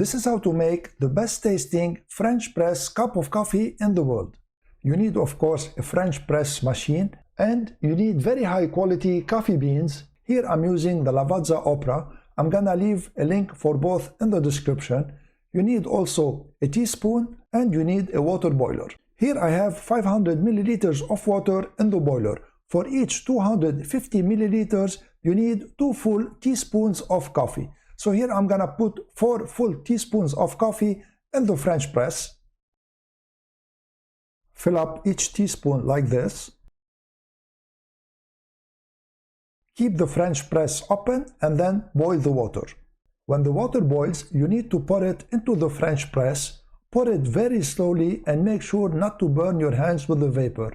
This is how to make the best tasting French press cup of coffee in the world. You need, of course, a French press machine, and you need very high quality coffee beans. Here I'm using the Lavazza Opera. I'm gonna leave a link for both in the description. You need also a teaspoon, and you need a water boiler. Here I have 500 milliliters of water in the boiler. For each 250 milliliters, you need 2 full teaspoons of coffee. So here I'm gonna put 4 full teaspoons of coffee in the French press. Fill up each teaspoon like this. Keep the French press open and then boil the water. When the water boils, you need to pour it into the French press. Pour it very slowly and make sure not to burn your hands with the vapor.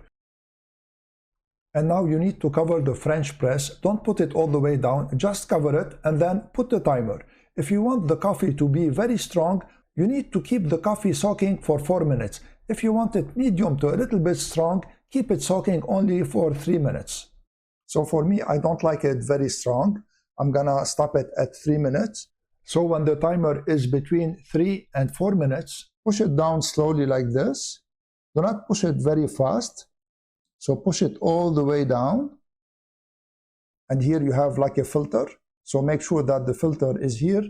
And now you need to cover the French press. Don't put it all the way down, just cover it and then put the timer. If you want the coffee to be very strong, you need to keep the coffee soaking for 4 minutes. If you want it medium to a little bit strong, keep it soaking only for 3 minutes. So for me, I don't like it very strong. I'm gonna stop it at 3 minutes. So when the timer is between 3 and 4 minutes, push it down slowly like this. Do not push it very fast. So push it all the way down. And here you have like a filter. So make sure that the filter is here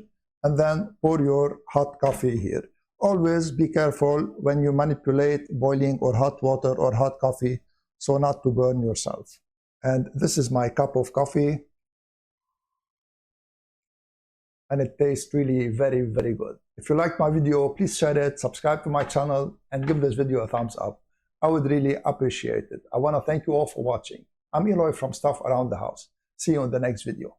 and then pour your hot coffee here. Always be careful when you manipulate boiling or hot water or hot coffee so not to burn yourself. And this is my cup of coffee. And it tastes really very, very good. If you liked my video, please share it, subscribe to my channel, and give this video a thumbs up. I would really appreciate it. I want to thank you all for watching. I'm Eloy from Stuff Around the House. See you in the next video.